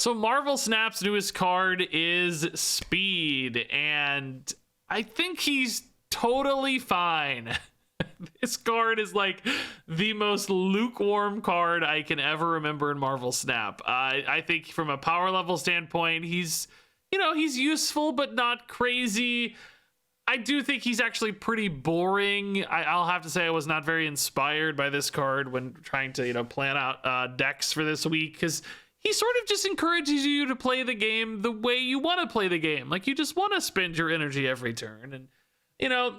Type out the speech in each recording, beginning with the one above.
So Marvel Snap's newest card is Speed, and I think he's totally fine. This card is like the most lukewarm card I can ever remember in Marvel Snap. I think from a power level standpoint, he's useful, but not crazy. I do think he's actually pretty boring. I'll have to say I was not very inspired by this card when trying to, plan out decks for this week, because he sort of just encourages you to play the game the way you want to play the game. Like, you just want to spend your energy every turn. And,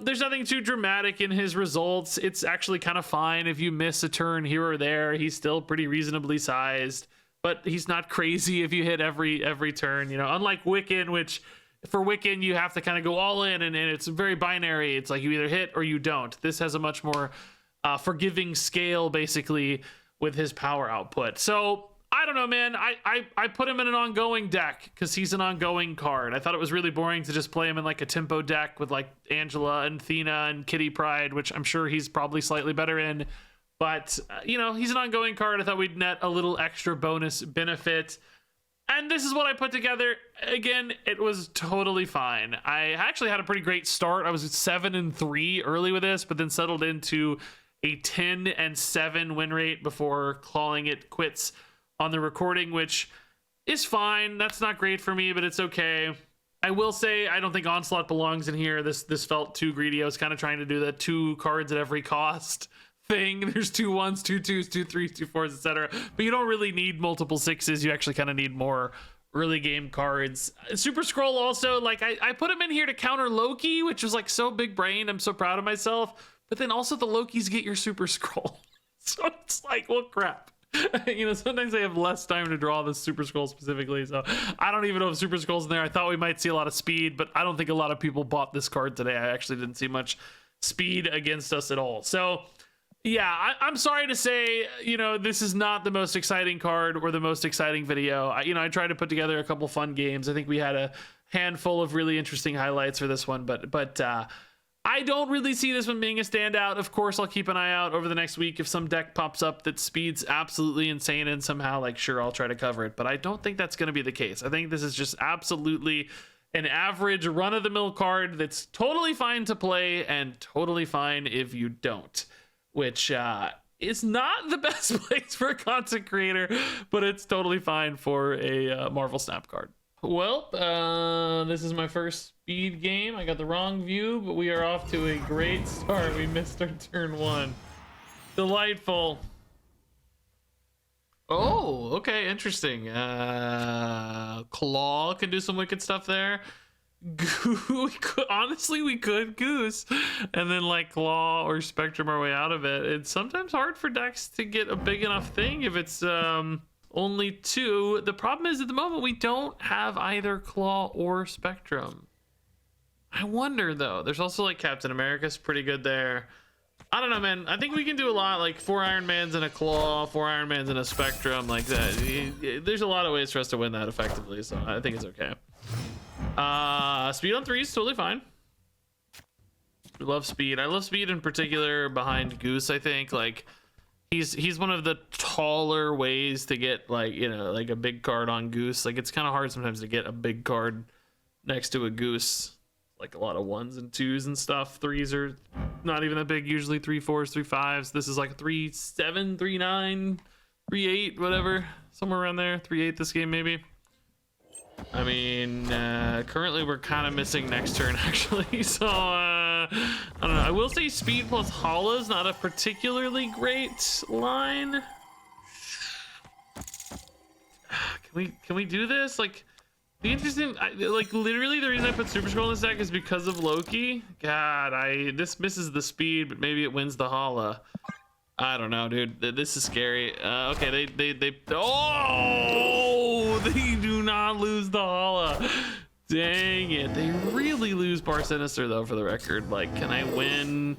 there's nothing too dramatic in his results. It's actually kind of fine if you miss a turn here or there. He's still pretty reasonably sized, but he's not crazy if you hit every turn. Unlike Wiccan, which for Wiccan, you have to kind of go all in, and it's very binary. It's like you either hit or you don't. This has a much more forgiving scale, basically, with his power output. So I don't know, man. I put him in an ongoing deck because he's an ongoing card. I thought it was really boring to just play him in like a tempo deck with like Angela and Athena and Kitty Pryde, which I'm sure he's probably slightly better in. But, he's an ongoing card. I thought we'd net a little extra bonus benefit. And this is what I put together. Again, it was totally fine. I actually had a pretty great start. I was at 7-3 early with this, but then settled into a 10-7 win rate before calling it quits on the recording, which is fine. That's not great for me, but it's okay. I will say I don't think Onslaught belongs in here. This felt too greedy. I was kind of trying to do the 2 cards at every cost thing. There's 2 1s, 2 2s, 2 3s, 2 4s, etc. But you don't really need multiple 6s. You actually kind of need more early game cards. Super Scroll also, like, I put him in here to counter Loki, which was like so big brain. I'm so proud of myself. But then also the Lokis get your Super Scroll. So it's like, well, crap. Sometimes I have less time to draw the Super Scroll specifically, so I don't even know if Super Scroll's in there. I thought we might see a lot of speed, but I don't think a lot of people bought this card today. I actually didn't see much speed against us at all. So yeah, I'm sorry to say, this is not the most exciting card or the most exciting video. I tried to put together a couple fun games. I think we had a handful of really interesting highlights for this one, but I don't really see this one being a standout. Of course, I'll keep an eye out over the next week. If some deck pops up that speed's absolutely insane and somehow, sure, I'll try to cover it. But I don't think that's going to be the case. I think this is just absolutely an average run-of-the-mill card that's totally fine to play and totally fine if you don't, which is not the best place for a content creator, but it's totally fine for a Marvel Snap card. Well, this is my first speed game. I got the wrong view, but we are off to a great start. We missed our turn 1. Delightful. Oh, okay, interesting. Claw can do some wicked stuff there. Honestly, we could Goose and then Claw or Spectrum our way out of it. It's sometimes hard for decks to get a big enough thing if it's only 2. The problem is at the moment we don't have either Claw or Spectrum. I wonder though. There's also Captain America's pretty good there. I don't know, man. I think we can do a lot, 4 Iron Mans and a Claw, 4 Iron Mans and a Spectrum, like that. There's a lot of ways for us to win that effectively, so I think it's okay. Speed on 3 is totally fine. We love speed. I love speed in particular behind Goose. I think he's one of the taller ways to get a big card on Goose. It's kind of hard sometimes to get a big card next to a Goose. A lot of 1s and 2s and stuff. 3s are not even that big usually. 3 4s, 3 5s. This is 3 7, 3 9, 3 8, whatever, somewhere around there. 3 8 this game maybe. I mean, currently we're kind of missing next turn actually, so I don't know. I will say speed plus Hala is not a particularly great line. Can we do this? The interesting, literally the reason I put Super Scroll in this deck is because of Loki. God, this misses the speed, but maybe it wins the Hala. I don't know, dude. This is scary. Okay, they do not lose the Hala. Dang it. They really lose Bar Sinister though, for the record. Can I win?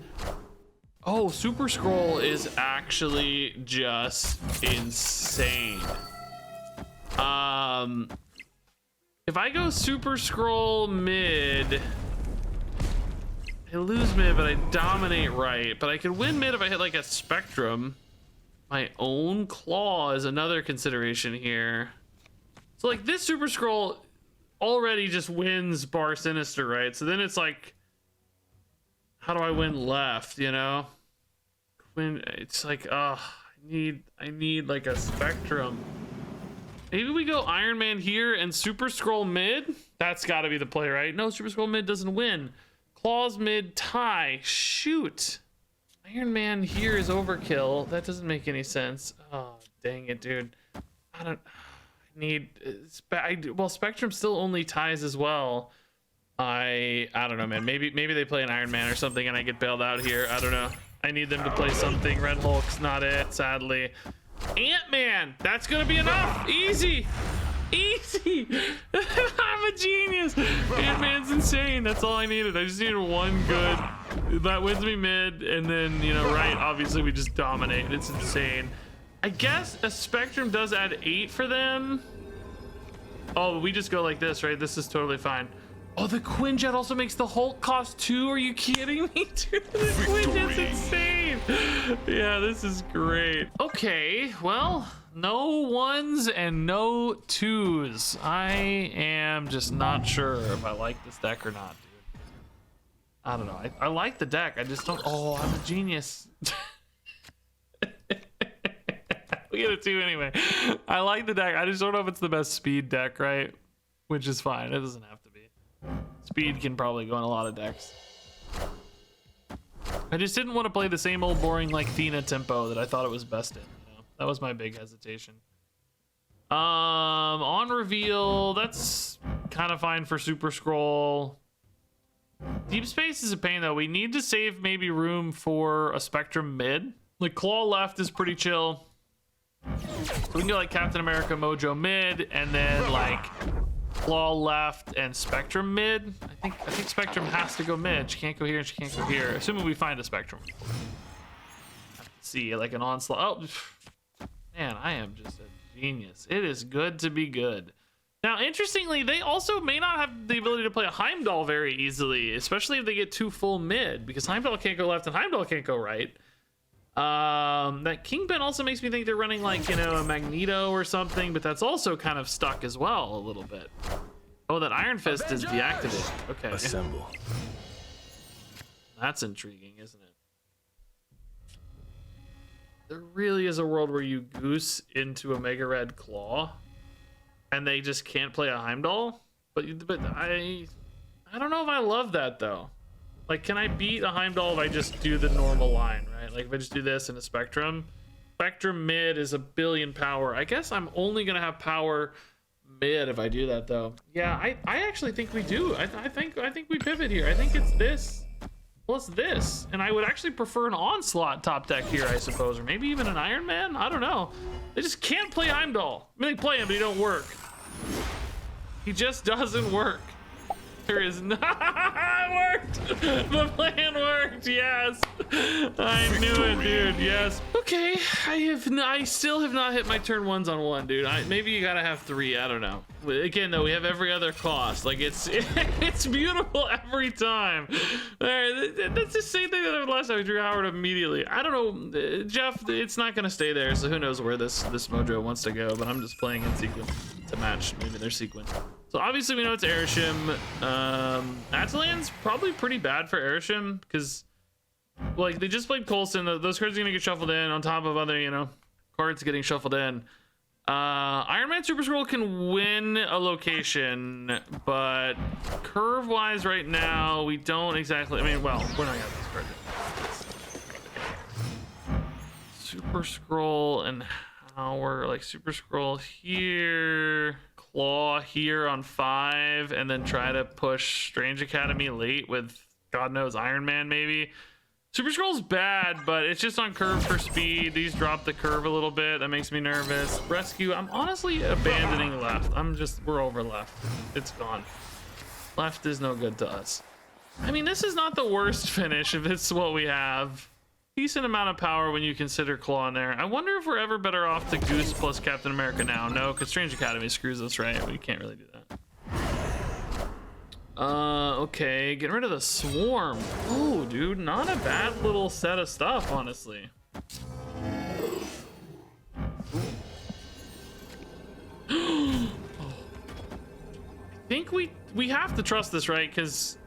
Oh, Super Scroll is actually just insane. If I go Super Scroll mid, I lose mid, but I dominate right. But I could win mid if I hit a Spectrum. My own Claw is another consideration here. So like this Super Scroll already just wins Bar Sinister, right? So then it's like, how do I win left, you know? When it's like, I need like a Spectrum. Maybe we go Iron Man here and Super Scroll mid. That's got to be the play, right? No, Super Scroll mid doesn't win. Claws mid tie. Shoot. Iron Man here is overkill. That doesn't make any sense. Oh, dang it, dude. I need. Well, Spectrum still only ties as well. I don't know, man. Maybe they play an Iron Man or something, and I get bailed out here. I don't know. I need them to play something. Red Hulk's not it, sadly. Ant-Man. That's gonna be enough. Easy. Easy. I'm a genius. Ant-Man's insane. That's all I needed. I just needed one good. That wins me mid, and then, you know, right, obviously we just dominate. It's insane. I guess a Spectrum does add 8 for them. Oh, we just go like this, right? This is totally fine. Oh, the Quinjet also makes the Hulk cost 2. Are you kidding me, dude? The Quinjet's insane. Yeah, this is great. Okay, well, no 1s and no 2s. I am just not sure if I like this deck or not, dude. I don't know. I like the deck. I just don't. Oh, I'm a genius. We get a 2 anyway. I like the deck. I just don't know if it's the best speed deck, right? Which is fine. It doesn't have to be. Speed can probably go in a lot of decks. I just didn't want to play the same old boring like Thena tempo that I thought it was best in. You know? That was my big hesitation. On reveal, that's kind of fine for Super Scroll. Deep Space is a pain though. We need to save maybe room for a Spectrum mid. Like Claw left is pretty chill. We can go like Captain America Mojo mid, and then like Claw left and Spectrum mid. I think Spectrum has to go mid. She can't go here and she can't go here. Assuming we find a Spectrum. Let's see, like an onslaught. Oh man, I am just a genius. It is good to be good. Now, interestingly, they also may not have the ability to play a Heimdall very easily, especially if they get 2 full mid, because Heimdall can't go left and Heimdall can't go right. That Kingpin also makes me think they're running like, you know, a Magneto or something, but that's also kind of stuck as well a little bit. Oh, that Iron Fist is deactivated. Okay. Assemble. That's intriguing, isn't it? There really is a world where you goose into a Mega Red Claw and they just can't play a Heimdall? But I don't know if I love that though. Like, can I beat a Heimdall if I just do the normal line, right? Like, if I just do this in a Spectrum. Spectrum mid is 1 billion power. I guess I'm only gonna have power mid if I do that, though. Yeah, I actually think we do. I think we pivot here. I think it's this plus this, and I would actually prefer an Onslaught top deck here, I suppose, or maybe even an Iron Man. I don't know. They just can't play Heimdall. I mean, they play him, but he don't work. He just doesn't work. There is not. It worked. The plan worked. Yes, I knew it, dude. Yes. Okay, I still have not hit my turn 1s on 1, dude. Maybe you gotta have 3. I don't know. Again, though, we have every other cost. Like it's beautiful every time. All right, that's the same thing that happened last time. We drew Howard immediately. I don't know, Jeff. It's not gonna stay there. So who knows where this Mojo wants to go? But I'm just playing in sequence to match maybe their sequence. So obviously we know it's Airshim. Atalan's probably pretty bad for Airshim because, like, they just played Coulson. Those cards are gonna get shuffled in on top of other, you know, cards getting shuffled in. Iron Man Super Scroll can win a location, but curve-wise right now we don't exactly. I mean, well, we're not gonna have this card. Super Scroll and Howard, like Super Scroll here. Claw here on 5, and then try to push Strange Academy late with God knows Iron Man maybe. Super Scroll's bad, but it's just on curve for speed. These drop the curve a little bit. That makes me nervous. Rescue, I'm honestly abandoning left. We're over left. It's gone. Left is no good to us. I mean, this is not the worst finish if it's what we have. Decent amount of power when you consider Claw in there. I wonder if we're ever better off to Goose plus Captain America now. No, because Strange Academy screws us, right? We can't really do that. Okay, getting rid of the Swarm. Oh, dude, not a bad little set of stuff, honestly. Oh, think we have to trust this, right? Because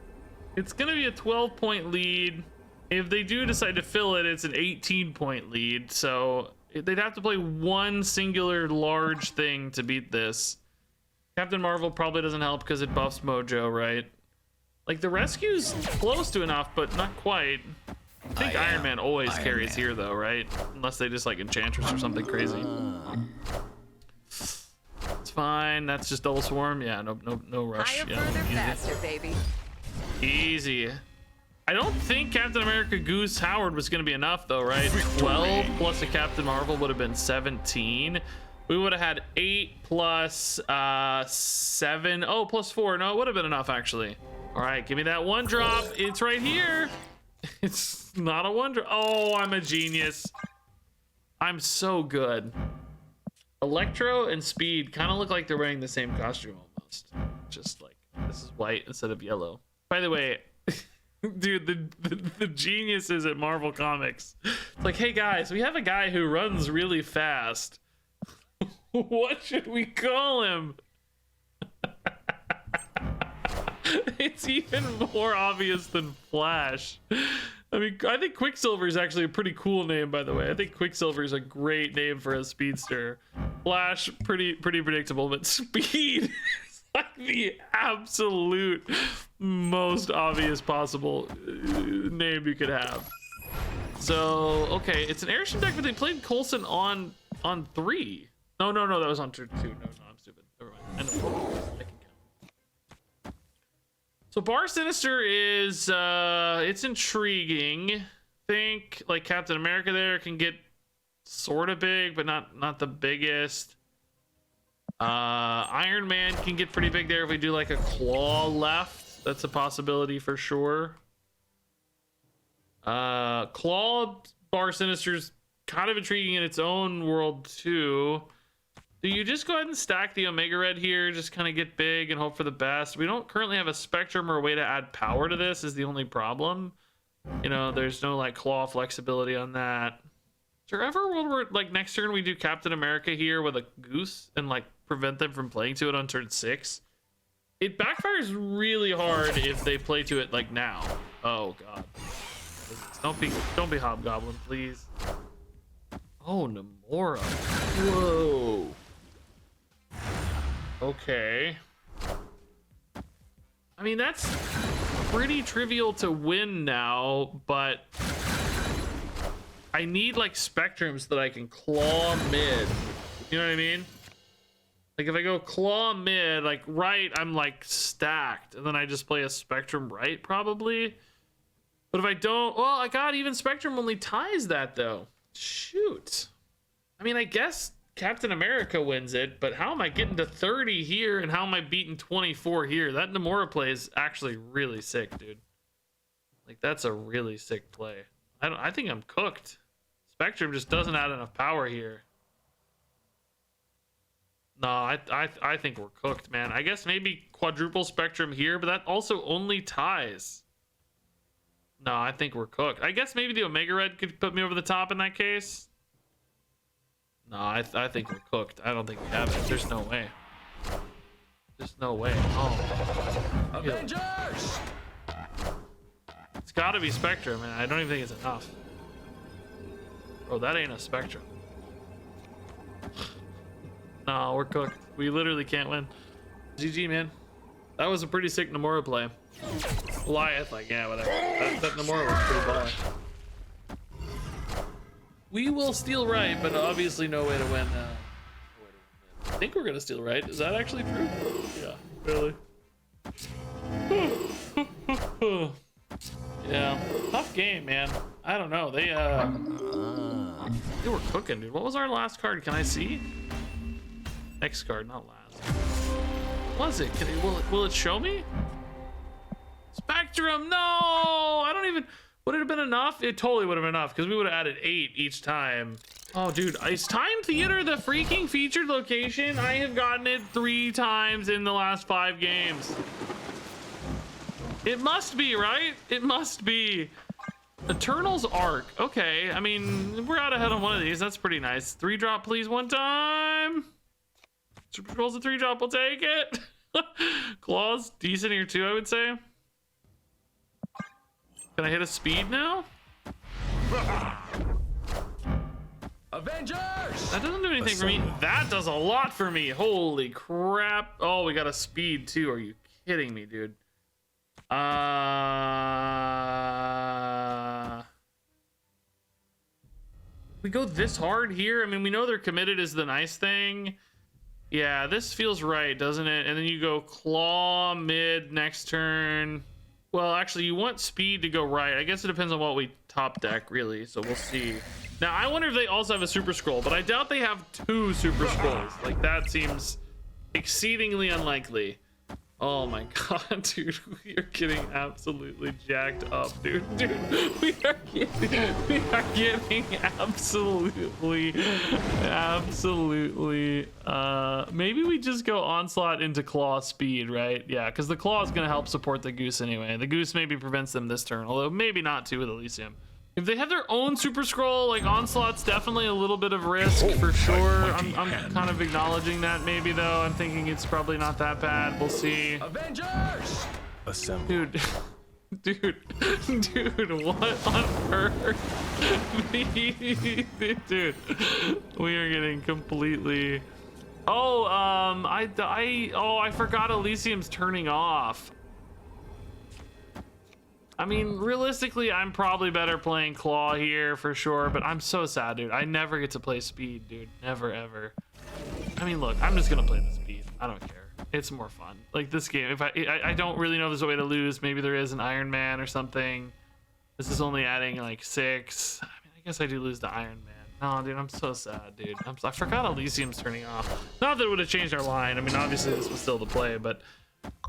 it's gonna be a 12-point lead. If they do decide to fill it, it's an 18-point lead. So they'd have to play one singular large thing to beat this. Captain Marvel probably doesn't help because it buffs Mojo, right? Like the rescue's close to enough, but not quite. I think Iron Man always carries here though, right? Unless they just like Enchantress or something crazy. It's fine. That's just double swarm. Yeah, no rush. Higher, Yeah, further, easy. faster, baby. Easy. I don't think Captain America Goose Howard was gonna be enough though, right? 12 plus a Captain Marvel would have been 17. We would have had 8 plus 7. Oh, plus 4. No, it would have been enough actually. All right, give me that one drop. It's right here. It's not a one drop. Oh, I'm a genius. I'm so good. Electro and Speed kind of look like they're wearing the same costume almost. Just like this is white instead of yellow. By the way, dude, the geniuses at Marvel Comics. It's like, hey guys, we have a guy who runs really fast. What should we call him? It's even more obvious than Flash. I mean, I think Quicksilver is actually a pretty cool name, by the way. I think Quicksilver is a great name for a speedster. Flash, pretty predictable, but Speed is like the absolute most obvious possible name you could have. So, okay, it's an airship deck, but they played Coulson on 3. No, that was on turn 2. No, I'm stupid. Never mind. I know. I can count. So Bar Sinister is it's intriguing. Think like Captain America there can get sort of big, but not the biggest. Iron Man can get pretty big there if we do like a claw left. That's a possibility for sure. Claw Bar Sinister's kind of intriguing in its own world too. Do you just go ahead and stack the Omega Red here, just kind of get big and hope for the best? We don't currently have a Spectrum or a way to add power to this is the only problem. You know, there's no like claw flexibility on that. Is there ever a world where like next turn we do Captain America here with a Goose and like prevent them from playing to it on turn 6? It backfires really hard if they play to it like now. Oh god. Don't be Hobgoblin, please. Oh, Namora. Whoa. Okay. I mean, that's pretty trivial to win now, but I need like Spectrums that I can claw mid. You know what I mean? Like if I go claw mid, like right, I'm like stacked, and then I just play a Spectrum right probably. But if I don't, well, I got even Spectrum only ties that though. Shoot. I mean, I guess Captain America wins it, but how am I getting to 30 here and how am I beating 24 here? That Namora play is actually really sick, dude. Like that's a really sick play. I think I'm cooked. Spectrum just doesn't add enough power here. No, I think we're cooked, man. I guess maybe quadruple Spectrum here, but that also only ties. No, I think we're cooked. I guess maybe the Omega Red could put me over the top in that case. No, I think we're cooked. I don't think we have it. There's no way. There's no way. Oh. Avengers! It's gotta be Spectrum, and I don't even think it's enough. Bro, that ain't a Spectrum. No, we're cooked. We literally can't win. GG, man. That was a pretty sick Namora play. Goliath, like, yeah, whatever. That Namora was pretty baller. We will steal right, but obviously no way to win. I think we're gonna steal right. Is that actually true? Yeah, really. Yeah, tough game, man. I don't know. They were cooking, dude. What was our last card? Can I see? Next card, not last. What was it? Will it show me? Spectrum, no! I don't even... Would it have been enough? It totally would have been enough because we would have added 8 each time. Oh, dude, is Time Theater the freaking featured location? I have gotten it 3 times in the last 5 games. It must be, right? It must be. Eternal's Arc. Okay, I mean, we're out ahead on one of these. That's pretty nice. 3-drop, please, one time. Super Scrolls a 3-drop, we'll take it. Claw's decent here too, I would say. Can I hit a speed now? Avengers! That doesn't do anything for me. That does a lot for me. Holy crap. Oh, we got a speed too. Are you kidding me, dude? We go this hard here. I mean, we know they're committed is the nice thing. Yeah, this feels right, doesn't it? And then you go claw mid next turn. Well, actually, you want speed to go right. I guess it depends on what we top deck, really. So we'll see. Now, I wonder if they also have a super scroll, but I doubt they have 2 super scrolls. Like, that seems exceedingly unlikely. Oh my god, dude, we are getting absolutely jacked up, dude. We are getting absolutely. Maybe we just go onslaught into claw speed, right? Yeah, because the claw is gonna help support the goose anyway. The goose maybe prevents them this turn, although maybe not too with Elysium. If they have their own super scroll, like onslaught's definitely a little bit of risk for sure. I'm kind of acknowledging that maybe though. I'm thinking it's probably not that bad. We'll see. Avengers! Assemble. Dude, what on earth? Dude, we are getting completely. Oh, I forgot Elysium's turning off. I mean, realistically, I'm probably better playing claw here for sure, but I'm so sad, dude. I never get to play speed, dude. Never, ever. I mean, look, I'm just gonna play the speed. I don't care. It's more fun. Like this game, if I don't really know if there's a way to lose. Maybe there is an Iron Man or something. This is only adding like 6. I mean, I guess I do lose the Iron Man. No, dude, I'm so sad, dude. I forgot Elysium's turning off. Not that it would have changed our line. I mean, obviously this was still the play, but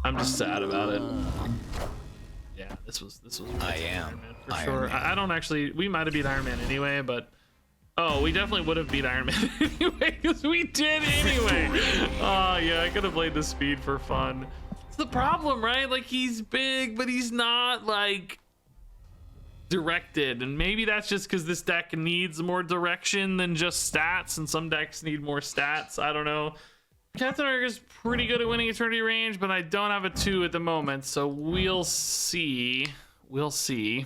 I'm just sad about it. Yeah, this was. I am for sure. I don't actually. We might have beat Iron Man anyway, but oh, we definitely would have beat Iron Man anyway because we did anyway. Oh yeah, I could have played the speed for fun. It's the problem, right? Like he's big, but he's not like directed, and maybe that's just because this deck needs more direction than just stats, and some decks need more stats. I don't know. Captain America's pretty good at winning Eternity Range, but I don't have a 2 at the moment, so we'll see. We'll see.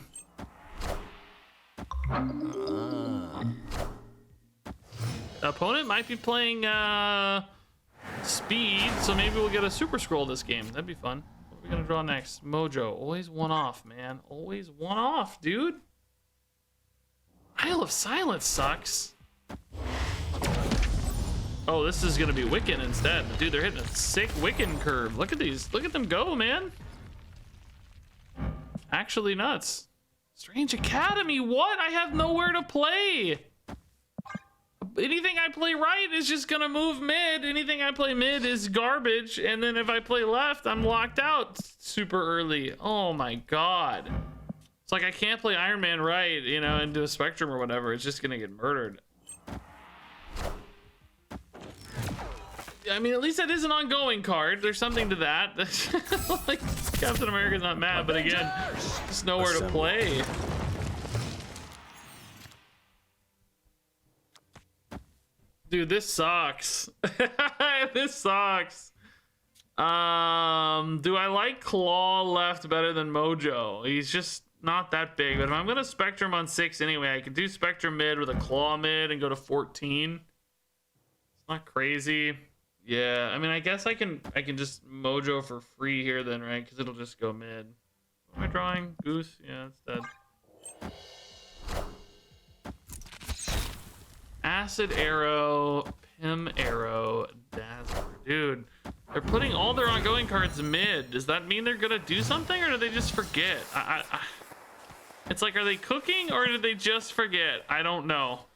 Opponent might be playing speed, so maybe we'll get a super scroll this game. That'd be fun. What are we gonna draw next? Mojo. Always one off, man. Always one off, dude. Isle of Silence sucks. Oh, this is gonna be Wiccan instead. Dude, they're hitting a sick Wiccan curve. Look at these. Look at them go, man. Actually nuts. Strange Academy, what? I have nowhere to play. Anything I play right is just gonna move mid. Anything I play mid is garbage. And then if I play left, I'm locked out super early. Oh my God. It's like I can't play Iron Man right, you know, into a Spectrum or whatever. It's just gonna get murdered. I mean, at least that is an ongoing card. There's something to that. Like, Captain America's not mad, but again, just nowhere to play. Dude, this sucks. This sucks. Do I like Claw left better than Mojo? He's just not that big, but if I'm gonna Spectrum on 6 anyway, I could do Spectrum mid with a Claw mid and go to 14. It's not crazy. Yeah, I mean, I guess I can just Mojo for free here then, right? Because it'll just go mid. What am I drawing? Goose? Yeah, it's dead. Acid Arrow, Pim Arrow, Dazzler. Dude, they're putting all their ongoing cards mid. Does that mean they're gonna do something, or do they just forget? It's like, are they cooking, or did they just forget? I don't know.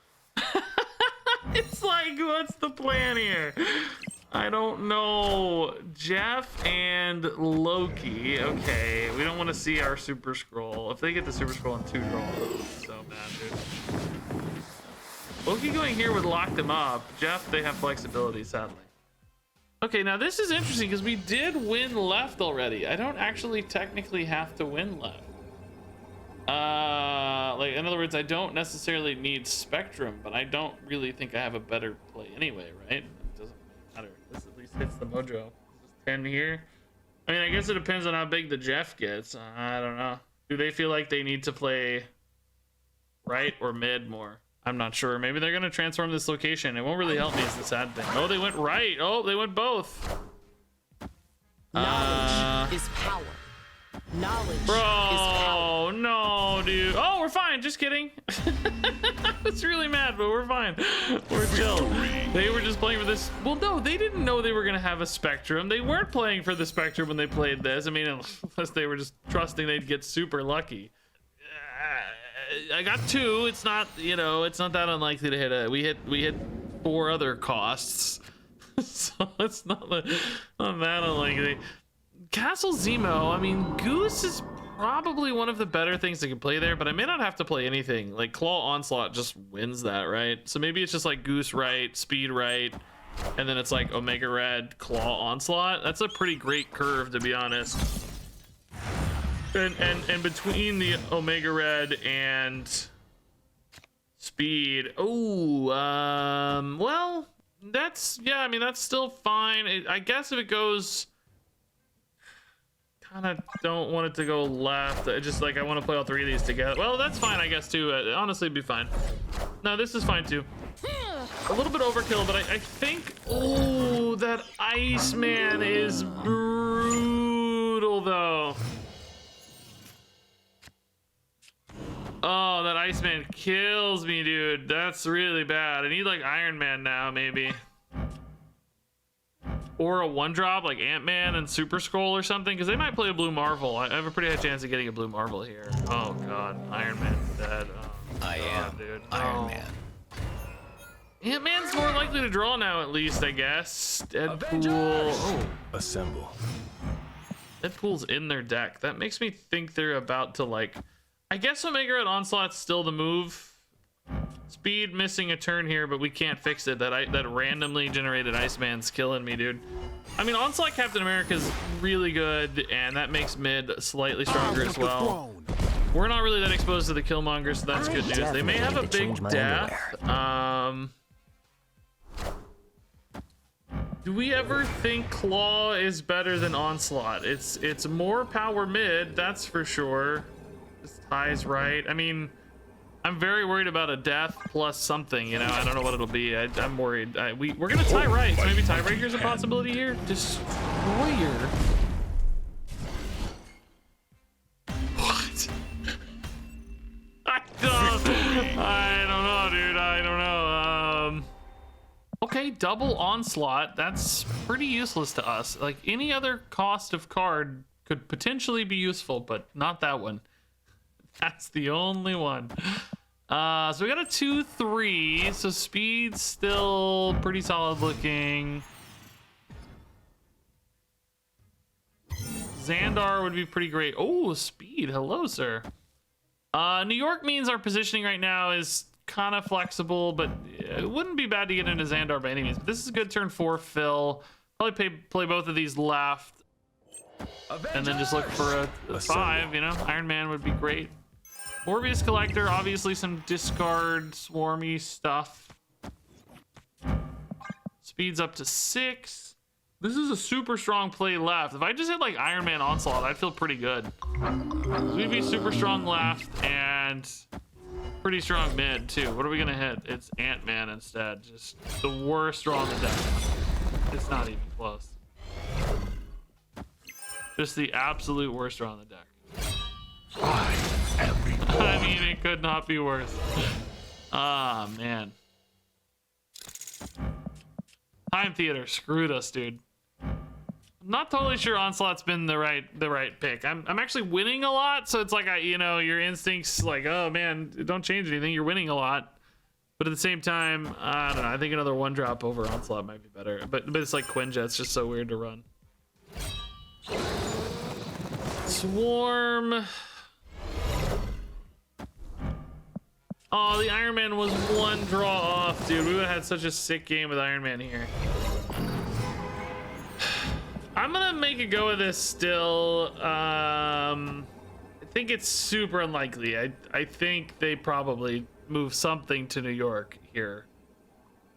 It's like, what's the plan here? I don't know. Jeff and Loki. Okay, we don't want to see our super scroll. If they get the super scroll in 2 draws, it's so bad, dude. Loki going here would lock them up. Jeff, they have flexibility, sadly. Okay, now this is interesting because we did win left already. I don't actually technically have to win left. Like, in other words, I don't necessarily need Spectrum, but I don't really think I have a better play anyway, right? It doesn't matter. This at least hits the Mojo. This is 10 here. I mean, I guess it depends on how big the Jeff gets. I don't know. Do they feel like they need to play right or mid more? I'm not sure. Maybe they're going to transform this location. It won't really help me is the sad thing. Oh, they went right. Oh, they went both. Knowledge is power. Knowledge is Bro, power. no, dude. Oh, we're fine. Just kidding. I was really mad, but we're fine. We're chill. They were just playing for this. Well, no, they didn't know they were going to have a Spectrum. They weren't playing for the Spectrum when they played this. I mean, unless they were just trusting they'd get super lucky. I got 2. It's not, you know, it's not that unlikely to hit a. We hit 4 other costs. So it's not that unlikely. Castle Zemo, I mean, Goose is probably one of the better things that can play there, but I may not have to play anything. Like, Claw Onslaught just wins that, right? So maybe it's just like Goose right, Speed right, and then it's like Omega Red, Claw Onslaught. That's a pretty great curve, to be honest. And between the Omega Red and Speed, well, that's, yeah, I mean, that's still fine. I guess if it goes, kind of don't want it to go left. I just, like, I want to play all 3 of these together. Well, that's fine, I guess, too. Honestly, it'd be fine. No, this is fine, too. A little bit overkill, but I think, oh, that Iceman is brutal, though. Oh, that Iceman kills me, dude. That's really bad. I need like Iron Man now, maybe. Or a 1-drop like Ant-Man and Super Skrull or something, because they might play a Blue Marvel. I have a pretty high chance of getting a Blue Marvel here. Oh god, Iron Man's dead. Oh, I am dude. Iron Man. Ant-Man's more likely to draw now, at least, I guess. Deadpool. Oh. Assemble. Deadpool's in their deck. That makes me think they're about to, like, I guess Omega Red Onslaught's still the move. Speed missing a turn here, but we can't fix it. That randomly generated Iceman's killing me, dude. I mean, Onslaught Captain America's really good, and that makes mid slightly stronger as well. We're not really that exposed to the Killmonger, so that's good news. They may have a big death. Do we ever think Claw is better than Onslaught? It's more power mid, that's for sure. This ties right. I mean, I'm very worried about a death plus something, you know. I don't know what it'll be. I'm worried. We're gonna tie right, so maybe tiebreaker's a possibility here. Destroyer. What? I don't know, dude. I don't know. Okay, double Onslaught. That's pretty useless to us. Like, any other cost of card could potentially be useful, but not that one. That's the only one. So we got a 2-3. So speed's still pretty solid looking. Xandar would be pretty great. Oh, speed. Hello, sir. New York means our positioning right now is kind of flexible, but it wouldn't be bad to get into Xandar by any means. But this is a good turn 4 fill. Probably play both of these left. And then just look for a 5, you know? Iron Man would be great. Morbius Collector, obviously some discard swarmy stuff. Speed's up to 6. This is a super strong play left. If I just hit like Iron Man Onslaught, I'd feel pretty good. We'd be super strong left and pretty strong mid too. What are we gonna hit? It's Ant-Man instead. Just the worst draw in the deck. It's not even close. Just the absolute worst draw in the deck. I mean, it could not be worse. Ah, man. Time Theater screwed us, dude. I'm not totally sure Onslaught's been the right pick. I'm actually winning a lot, so it's like you know, your instincts like, oh man, don't change anything. You're winning a lot, but at the same time, I don't know. I think another 1-drop over Onslaught might be better. But it's like Quinjet's just so weird to run. Swarm. Oh, the Iron Man was 1 draw off, dude. We would have had such a sick game with Iron Man here. I'm gonna make a go of this still. I think it's super unlikely. I think they probably move something to New York here.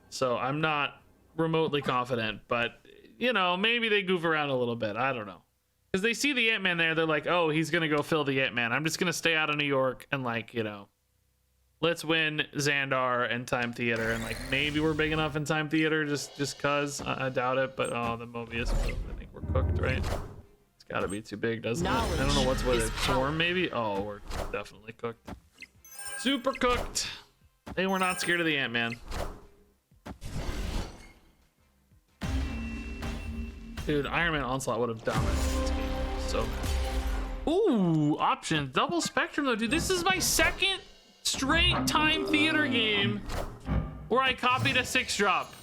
So I'm not remotely confident, but you know, maybe they goof around a little bit. I don't know. Because they see the Ant-Man there, they're like, oh, he's gonna go fill the Ant-Man. I'm just gonna stay out of New York and, like, you know, let's win Xandar and Time Theater, and like maybe we're big enough in Time Theater just cause. I doubt it, but oh, the Mobius move, I think we're cooked, right? It's gotta be too big, doesn't it? I don't know what's with it. Storm maybe? Oh, we're definitely cooked. Super cooked. They were not scared of the Ant-Man. Dude, Iron Man Onslaught would have dominated this game. So mad. Ooh, options. Double Spectrum though, dude. This is my second straight Time Theater game where I copied a 6-drop,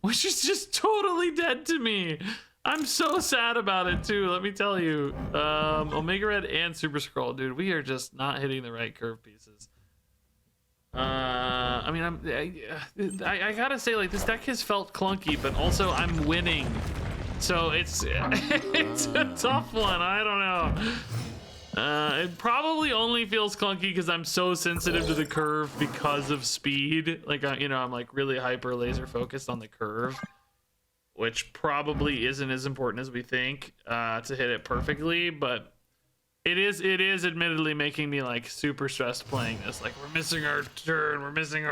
which is just totally dead to me. I'm so sad about it too, let me tell you. Omega Red and Super Scroll, dude, we are just not hitting the right curve pieces. I mean, I gotta say, like, this deck has felt clunky, but also I'm winning, so it's it's a tough one. I don't know. It probably only feels clunky because I'm so sensitive to the curve because of speed. Like, you know, I'm like really hyper laser focused on the curve, which probably isn't as important as we think to hit it perfectly. But it is admittedly making me like super stressed playing this. Like, we're missing our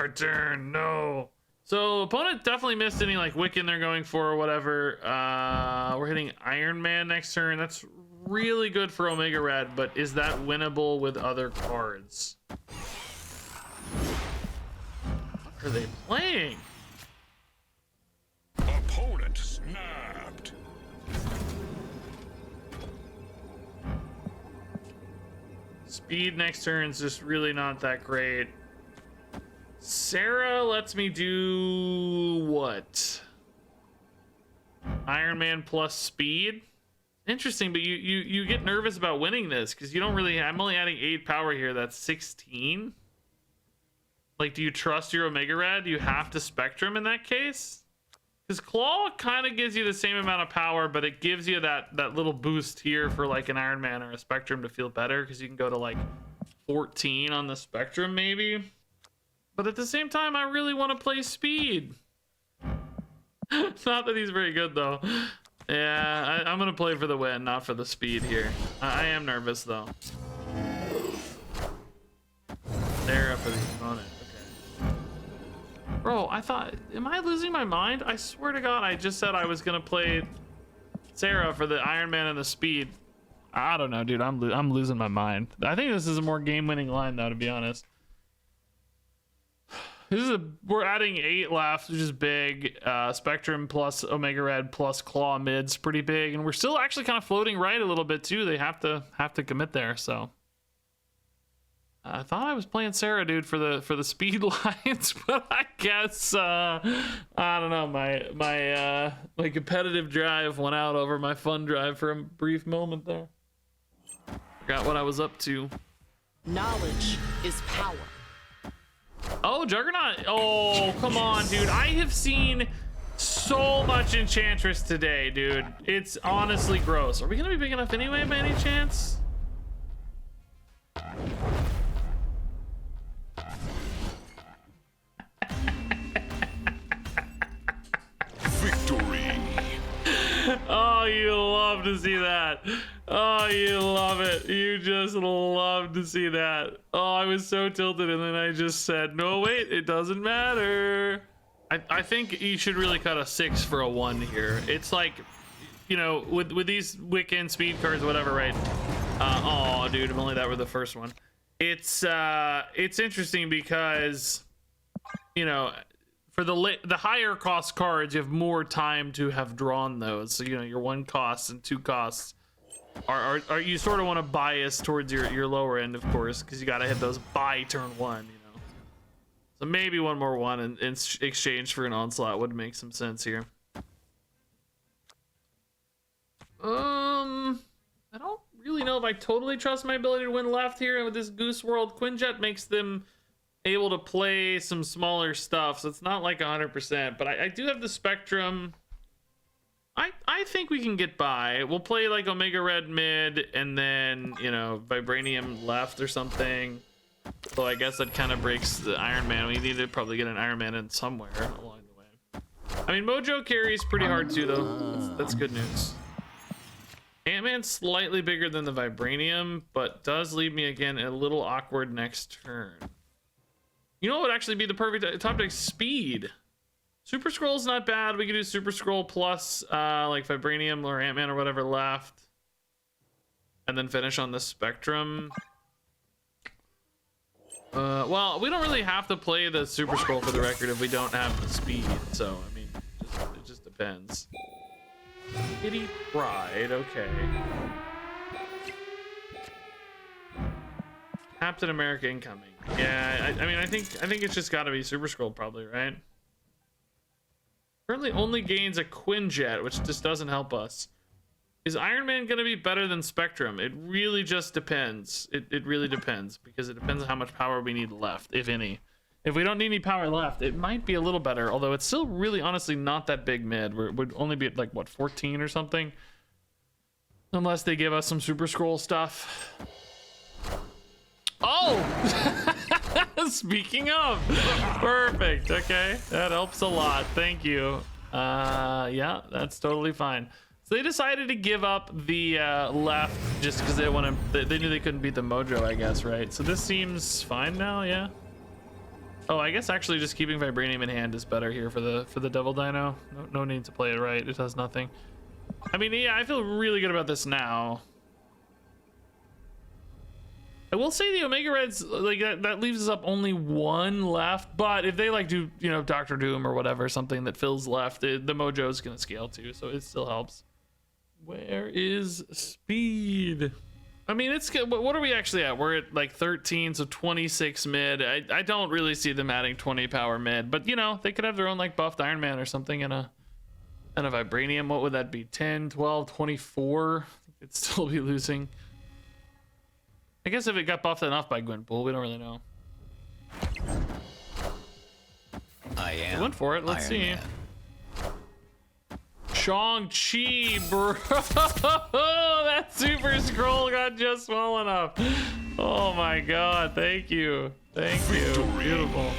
turn. No. So opponent definitely missed any like Wiccan they're going for or whatever. We're hitting Iron Man next turn. That's really good for Omega Red, but is that winnable with other cards? What are they playing? Opponent snapped. Speed next turn is just really not that great. Sarah lets me do what? Iron Man plus speed? Interesting, but you get nervous about winning this because you don't really. I'm only adding 8 power here. That's 16. Like, do you trust your Omega Red? Do you have to Spectrum in that case? Because Claw kind of gives you the same amount of power, but it gives you that little boost here for like an Iron Man or a Spectrum to feel better because you can go to like 14 on the Spectrum maybe. But at the same time, I really want to play speed. Not that he's very good though. Yeah, I'm gonna play for the win, not for the speed here. I am nervous though. Sarah for the opponent. Okay. Bro, I thought, am I losing my mind? I swear to God, I just said I was gonna play Sarah for the Iron Man and the speed. I don't know, dude. I'm losing my mind. I think this is a more game-winning line though, to be honest. We're adding 8 left, which is big. Spectrum plus Omega Red plus Claw mid's pretty big, and we're still actually kind of floating right a little bit too. They have to commit there. So I thought I was playing Sarah, dude, for the speed lines, but I guess I don't know. My competitive drive went out over my fun drive for a brief moment there. Forgot what I was up to. Knowledge is power. Oh, Juggernaut. Oh, come on, dude. I have seen so much Enchantress today, dude. It's honestly gross. Are we gonna be big enough anyway by any chance? Victory. Oh, you love to see that. Oh, you love it. You just love to see that. Oh, I was so tilted, and then I just said, no, wait, it doesn't matter. I think you should really cut a 6 for a 1 here. It's like, you know, with these Wiccan speed cards, whatever, right? Oh, dude, if only that were the first one. It's interesting because, you know, for the higher cost cards, you have more time to have drawn those. So, you know, your 1 costs and 2 costs are you sort of want to bias towards your lower end, of course, because you got to hit those by turn 1, you know. So maybe one more 1 in exchange for an Onslaught would make some sense here. I don't really know if I totally trust my ability to win left here, and with this Goose World, Quinjet makes them able to play some smaller stuff, so it's not like 100%, but I do have the Spectrum. I think we can get by. We'll play like Omega Red mid and then, you know, Vibranium left or something. So I guess that kind of breaks the Iron Man. We need to probably get an Iron Man in somewhere along the way. I mean, Mojo carries pretty hard too, though. That's good news. Ant-Man's slightly bigger than the Vibranium, but does leave me again a little awkward next turn. You know what would actually be the perfect top deck? Speed. Super Scroll's not bad. We could do Super Scroll plus like Vibranium or Ant-Man or whatever left. And then finish on the Spectrum. Well, we don't really have to play the Super Scroll for the record if we don't have the speed. So, I mean, it just depends. Kitty Pride, okay. Captain America incoming. Yeah, I mean, I think it's just got to be Super Scroll probably, right? Currently only gains a Quinjet, which just doesn't help us. Is Iron Man gonna be better than Spectrum? It really just depends. It really depends, because it depends on how much power we need left, if any. If we don't need any power left, it might be a little better, although it's still really honestly not that big mid. It would only be at like, what, 14 or something? Unless they give us some Super Scroll stuff. Oh! Speaking of, perfect. Okay, that helps a lot. Thank you. Yeah, that's totally fine. So they decided to give up the left just because they want to. They knew they couldn't beat the Mojo, I guess, right? So this seems fine now, yeah. Oh, I guess actually just keeping Vibranium in hand is better here for the Devil Dino. No need to play it right. It does nothing. I mean, yeah, I feel really good about this now. I will say the Omega Reds, like that leaves us up only one left, but if they like do, you know, Doctor Doom or whatever, something that fills left, the Mojo is gonna scale too, so it still helps. Where is speed? I mean, it's good. What are we actually at? We're at like 13, so 26 mid. I don't really see them adding 20 power mid, but you know, they could have their own like buffed Iron Man or something and a Vibranium. What would that be? 10, 12, 24? It'd still be losing. I guess if it got buffed enough by Gwenpool, we don't really know. I went for it. Let's see. Man. Shang-Chi, bro. That Super Scroll got just small enough. Oh my god. Thank you. Thank you. Beautiful.